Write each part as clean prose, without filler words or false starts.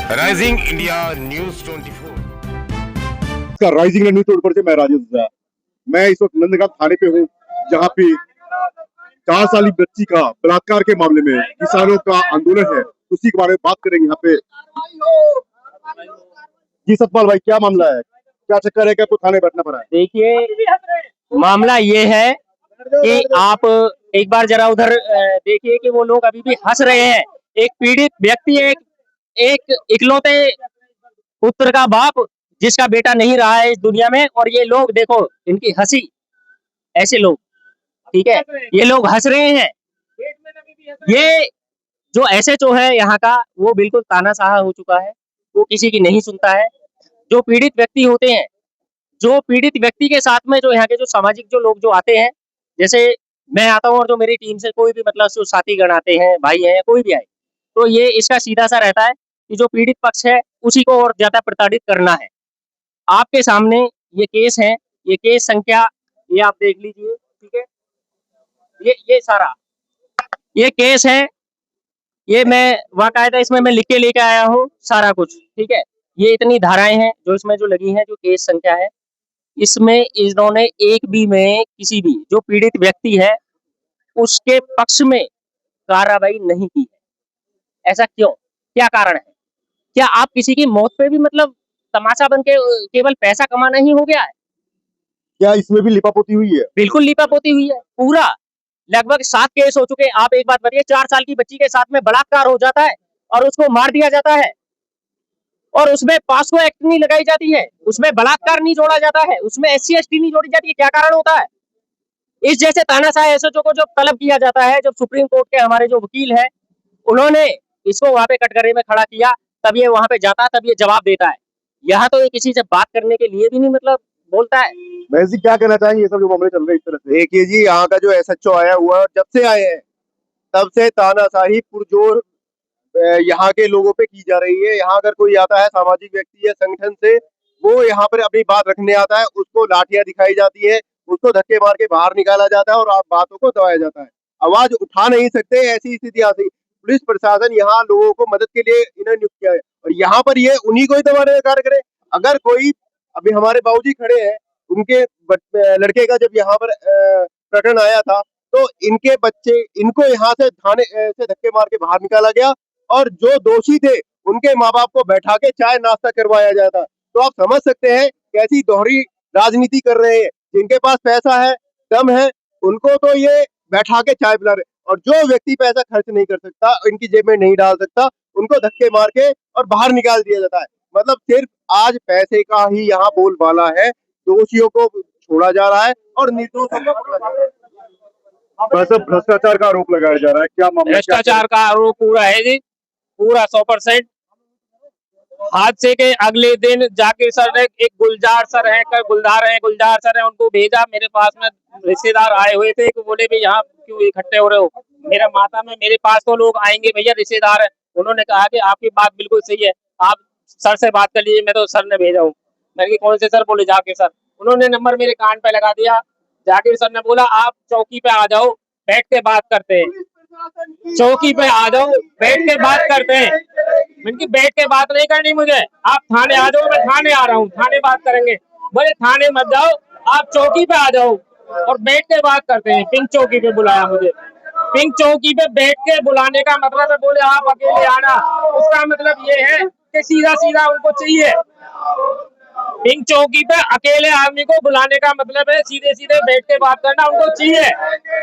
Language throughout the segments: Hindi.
Rising India news 24। का राइजिंग न्यूज 24 से मैं राजेश झा। मैं इस वक्त नंदगांव थाने पे हूँ, जहाँ पे 4 साल की बच्ची का बलात्कार के मामले में किसानों का आंदोलन है, उसी के बारे में बात करेंगे यहाँ पे। जी सतपाल भाई, क्या मामला है, क्या चक्कर है कि आपको थाने बैठना पड़ा है? देखिए, मामला ये है कि आप एक बार जरा उधर देखिए कि वो लोग अभी भी हंस रहे हैं। एक पीड़ित व्यक्ति है, एक इकलौते पुत्र का बाप जिसका बेटा नहीं रहा है इस दुनिया में, और ये लोग देखो इनकी हंसी, ऐसे लोग, ठीक है, ये लोग हंस रहे हैं। ये जो एसएचओ है यहाँ का, वो बिल्कुल तानाशाह हो चुका है, वो किसी की नहीं सुनता है। जो पीड़ित व्यक्ति होते हैं, जो पीड़ित व्यक्ति के साथ में जो यहाँ के जो सामाजिक जो लोग जो आते हैं, जैसे मैं आता हूँ और जो मेरी टीम से कोई भी मतलब जो साथी गण आते हैं, भाई हैं, कोई भी आए, तो ये इसका सीधा सा रहता है कि जो पीड़ित पक्ष है उसी को और ज्यादा प्रताड़ित करना है। आपके सामने ये केस है, ये केस संख्या ये आप देख लीजिए, ठीक है, ये सारा ये केस है, ये मैं बाकायदा इसमें मैं लिख के लेके आया हूँ सारा कुछ, ठीक है। ये इतनी धाराएं हैं जो इसमें जो लगी हैं, जो केस संख्या है, इसमें इन्होंने एक भी में किसी भी जो पीड़ित व्यक्ति है उसके पक्ष में कार्रवाई नहीं की है। ऐसा क्यों, क्या कारण है? क्या आप किसी की मौत पे भी मतलब तमाशा बन के केवल पैसा कमाना ही हो गया है? क्या इसमें भी लिपापोती हुई है? बिल्कुल लिपापोती हुई है। पूरा लगभग 7 केस हो चुके। आप एक बात बताइए, 4 साल की बच्ची के साथ में बलात्कार हो जाता है और उसको मार दिया जाता है, और उसमें पास्को एक्ट नहीं लगाई जाती है, उसमें बलात्कार नहीं जोड़ा जाता है, उसमें SC ST नहीं जोड़ी जाती है। क्या कारण होता है? इस जैसे तानाशाह एसएचओ को जो तलब किया जाता है, जब सुप्रीम कोर्ट के हमारे जो वकील है उन्होंने इसको वहां पे कटघरे में खड़ा किया, तब ये वहां पे जाता है, तब ये जवाब देता है। यहाँ तो ये किसी से बात करने के लिए भी नहीं मतलब बोलता है। महेश जी, क्या कहना चाहेंगे ये सब जो मामले चल रहे हैं इस तरह से? देखिए जी, यहाँ का जो एसएचओ आया हुआ है, जब से आए हैं तब से तानाशाही पुरजोर यहाँ के लोगों पे की जा रही है। यहाँ अगर कोई आता है सामाजिक व्यक्ति या संगठन से, वो यहाँ पर अपनी बात रखने आता है, उसको लाठियां दिखाई जाती है, उसको धक्के मार के बाहर निकाला जाता है और आप बातों को दबाया जाता है। आवाज उठा नहीं सकते, ऐसी स्थिति आ गई। पुलिस प्रशासन यहाँ लोगों को मदद के लिए इन्हें नियुक्त किया है, और यहाँ पर ये उन्हीं को ही दबाने का कार्य करे। अगर कोई, अभी हमारे बाबूजी खड़े हैं, उनके लड़के का जब यहाँ पर प्रकरण आया था, तो इनके बच्चे, इनको यहाँ से थाने से धक्के मार के बाहर निकाला गया, और जो दोषी थे उनके माँ बाप को बैठा के चाय नाश्ता करवाया जाता। तो आप समझ सकते हैं कैसी दोहरी राजनीति कर रहे हैं। जिनके पास पैसा है, दम है, उनको तो ये बैठा के चाय पिला रहे, और जो व्यक्ति पैसा खर्च नहीं कर सकता, इनकी जेब में नहीं डाल सकता, उनको धक्के मार के और बाहर निकाल दिया जाता है। मतलब सिर्फ आज पैसे का ही यहाँ बोलबाला है। दोषियों को छोड़ा जा रहा है और निर्दोषों को पकड़ा जा रहा है। वैसे भ्रष्टाचार का आरोप लगाया जा रहा है, क्या मामला? भ्रष्टाचार का आरोप पूरा है जी, पूरा 100%। हादसे के अगले दिन जाकिर सर ने, एक गुलजार सर है, गुलजार सर है, उनको भेजा मेरे पास में। रिश्तेदार आए हुए थे कि बोले भी यहाँ क्यों इकट्ठे हो रहे हो मेरा माता में, मेरे पास तो लोग आएंगे भैया, रिश्तेदार है। उन्होंने कहा कि आपकी बात बिल्कुल सही है, आप सर से बात कर लीजिए। मैं तो सर ने भेजा हूँ। मैंने कौन से सर? बोले जाकिर सर। उन्होंने नंबर मेरे कान पे लगा दिया। जाकिर सर ने बोला आप चौकी पे आ जाओ, बैठ के बात करते हैं। चौकी पे आ जाओ, बैठ के बात करते हैं। मैंने बैठ के बात नहीं करनी मुझे, आप थाने आ जाओ। मैं थाने आ रहा हूँ, थाने बात करेंगे। बोले थाने मत जाओ, आप चौकी पे आ जाओ और बैठ के बात करते हैं। पिंक चौकी पे बुलाया मुझे। पिंक चौकी पे बैठ के बुलाने का मतलब है, बोले आप अकेले आना। उसका मतलब ये है कि सीधा सीधा उनको चाहिए। पिंक चौकी पे अकेले आदमी को बुलाने का मतलब है सीधे सीधे बैठ के बात करना उनको चाहिए,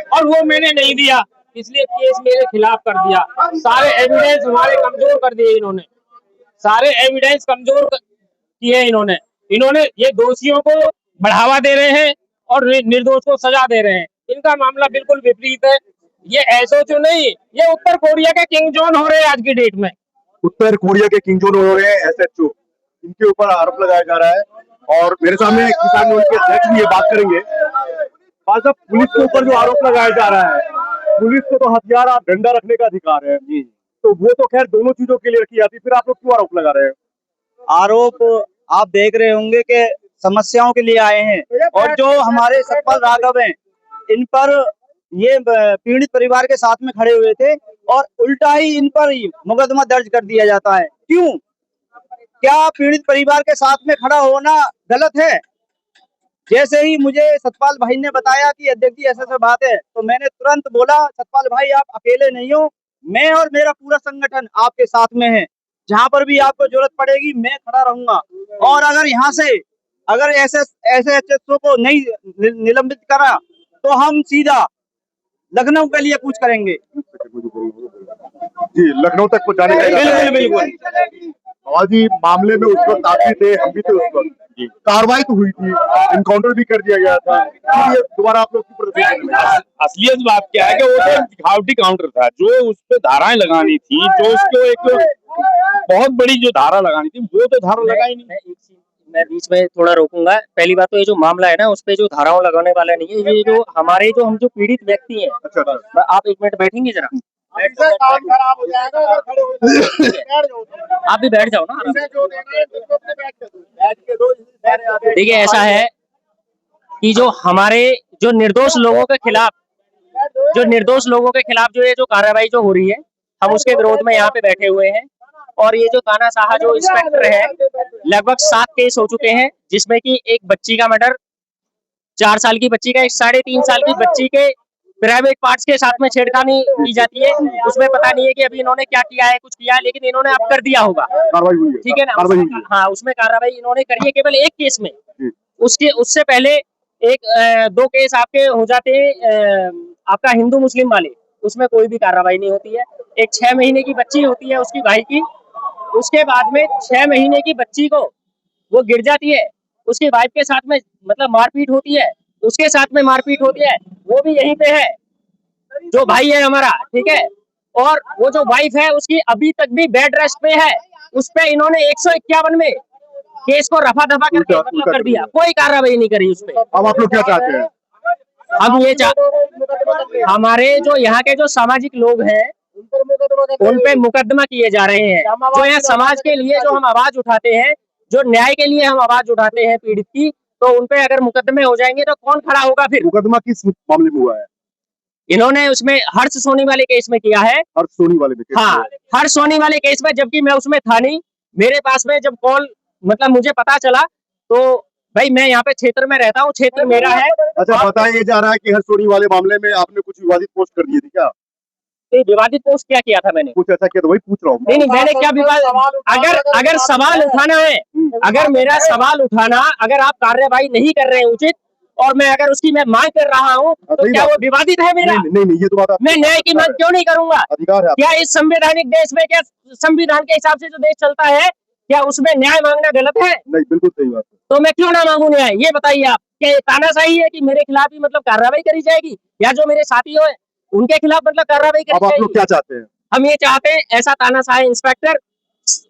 और वो मैंने नहीं दिया, इसलिए केस मेरे खिलाफ कर दिया। सारे एविडेंस हमारे कमजोर कर दिए इन्होंने, सारे एविडेंस कमजोर किए इन्होंने। ये दोषियों को बढ़ावा दे रहे हैं और निर्दोष को सजा दे रहे हैं। इनका मामला बिल्कुल विपरीत है। ये एसएचओ नहीं, ये उत्तर कोरिया के किंग जॉन हो रहे हैं आज की डेट में। उत्तर कोरिया के किंग जॉन हो रहे हैं एसएचओ, इनके ऊपर आरोप लगाया जा रहा है। और मेरे सामने किसान यूनियन के अध्यक्ष भी ये बात करेंगे। साहब, पुलिस के ऊपर जो आरोप लगाया जा रहा है, पुलिस को तो हथियार और डंडा रखने का अधिकार है जी, तो वो तो खैर दोनों चीजों के लिए रखी जाती है, फिर आप लोग क्यों आरोप लगा रहे हैं? आरोप आप देख रहे होंगे कि समस्याओं के लिए आए हैं, और जो हमारे सतपाल राघव हैं, इन पर ये पीड़ित परिवार के साथ में खड़े हुए थे, और उल्टा ही इन पर मुकदमा दर्ज कर दिया जाता है। क्यों? क्या पीड़ित परिवार के साथ में खड़ा होना गलत है? जैसे ही मुझे सतपाल भाई ने बताया कि अध्यक्ष जी ऐसे बात है, तो मैंने तुरंत बोला सतपाल भाई आप अकेले नहीं हो, मैं और मेरा पूरा संगठन आपके साथ में है, जहां पर भी आपको जरूरत पड़ेगी मैं खड़ा रहूंगा। और अगर यहाँ से अगर ऐसे एचएसओ को नहीं निलंबित करा तो हम सीधा लखनऊ के लिए कूच करेंगे। जी, लखनऊ तक पहुंचाने का इरादा है। बिल्कुल। और जी मामले में उस वक्त आप भी थे, हम भी थे उस वक्त। कार्रवाई तो हुई थी, इनकाउंटर भी कर दिया गया था, फिर ये दोबारा आप लोग क्यों प्रदर्शन करने लगे? असलियत बात क्या है कि वो तो दिखावटी काउंटर था, जो उस पे धाराएं लगानी थी, जो उसको एक बहुत बड़ी जो धारा लगानी थी वो तो धारा लगाई नहीं। मैं बीच में थोड़ा रोकूंगा। पहली बात तो ये जो मामला है ना उस पे जो धाराओं लगाने वाला नहीं है, ये जो हमारे जो हम जो पीड़ित व्यक्ति हैं। अच्छा। आप एक मिनट बैठेंगे जरा, काम खराब हो जाएगा अगर खड़े हो जाए। आप भी बैठ जाओ ना। देखिए ऐसा है कि जो हमारे जो निर्दोष लोगों के खिलाफ जो ये जो कार्रवाई जो हो रही है, हम उसके विरोध में यहाँ पे बैठे हुए हैं। और ये जो तानाशाह जो इंस्पेक्टर है, लगभग 7 केस हो चुके हैं, जिसमें कि एक बच्ची का मर्डर, 4 साल की बच्ची का, एक 3.5 साल की बच्ची के प्राइवेट पार्ट्स के साथ में छेड़खानी की जाती है। उसमें पता नहीं है कि अभी इन्होंने क्या किया है, कुछ किया है, लेकिन इन्होंने अब कर दिया होगा। कार्रवाई हुई है, ठीक है ना? हाँ, उसमें कार्रवाई इन्होंने करी है केवल एक केस में। उससे पहले 2 केस आपके हो जाते हैं आपका हिंदू मुस्लिम वाले, उसमें कोई भी कार्रवाई नहीं होती है। एक 6 महीने की बच्ची होती है उसकी भाई की, उसके बाद में 6 महीने की बच्ची को वो गिर जाती है, उसकी वाइफ के साथ में मतलब मारपीट होती है, उसके साथ में मारपीट होती है, वो भी यहीं पे है, जो भाई है हमारा, ठीक है। और वो जो वाइफ है उसकी अभी तक भी बेड रेस्ट पे है, उस पे इन्होंने 151 में केस को रफा दफा करके मतलब कर दिया, कोई कार्रवाई नहीं करी उस पे। अब आप लोग क्या चाहते हैं? हम ये हमारे जो यहाँ के जो सामाजिक लोग हैं उन पे मुकदमा किए जा रहे हैं। जो यहाँ समाज के लिए जो हम आवाज उठाते हैं, जो न्याय के लिए हम आवाज उठाते हैं पीड़ित की, तो उन पे अगर मुकदमे हो जाएंगे तो कौन खड़ा होगा फिर? मुकदमा किस मामले में हुआ है? इन्होंने उसमें हर्ष सोनी वाले केस में किया है। हर्ष सोनी वाले में? हाँ, हर्ष सोनी वाले केस में, जबकि मैं उसमें था नहीं। मेरे पास में जब कॉल मतलब मुझे पता चला तो भाई मैं यहाँ पे क्षेत्र में रहता हूँ, क्षेत्र मेरा है। अच्छा, बताया जा रहा है कि हर्ष सोनी वाले मामले में आपने कुछ विवादित पोस्ट कर दिए थे क्या? विवादित पोस्ट क्या किया था मैंने? कुछ ऐसा किया तो वही पूछ रहा हूँ। नहीं, मैंने क्या विवाद? अगर सवाल उठाना है, अगर मेरा सवाल उठाना, अगर आप कार्रवाई नहीं कर रहे हैं उचित और मैं अगर उसकी मैं मांग कर रहा हूँ तो क्या वो विवादित है मेरा? नहीं, ये तो बात मैं न्याय की मांग क्यों नहीं करूंगा? अधिकार है। क्या इस संवैधानिक देश में, क्या संविधान के हिसाब से जो देश चलता है, क्या उसमें न्याय मांगना गलत है? नहीं, बिल्कुल सही बात है। तो मैं क्यों ना मांगू न्याय? ये बताइए आप, क्या ये तानाशाही है कि मेरे खिलाफ ही मतलब कार्रवाई करी जाएगी, या जो मेरे साथी हो उनके खिलाफ मतलब कार्रवाई करी अब आप जाएगी? लोग क्या चाहते हैं? हम ये चाहते हैं ऐसा तानाशाह इंस्पेक्टर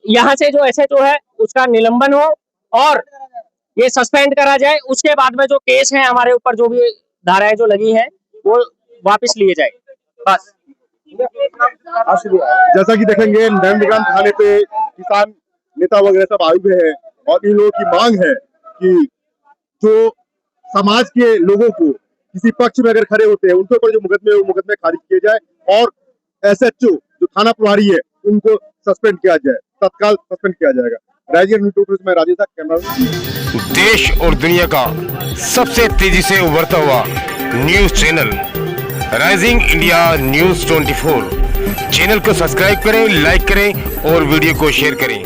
यहाँ से जो एसएचओ है उसका निलंबन हो और ये सस्पेंड करा जाए। उसके बाद में जो केस है हमारे ऊपर, जो भी धाराएं जो लगी हैं, वो वापस लिए जाए, बस। जैसा कि देखेंगे नंदग्राम थाने पे किसान नेता वगैरह सब आए हुए हैं और इन लोगों की मांग है कि जो समाज के लोगों को किसी पक्ष में अगर खड़े होते हैं उनके ऊपर जो मुकदमे वो मुकदमे खारिज किए जाए और एसएचओ जो थाना प्रभारी है उनको सस्पेंड किया जाए, तत्काल सस्पेंड किया जाएगा। मैं राजेश कैमरा। देश और दुनिया का सबसे तेजी से उभरता हुआ news channel rising India news 24 channel को सब्सक्राइब करें, लाइक करें और वीडियो को शेयर करें।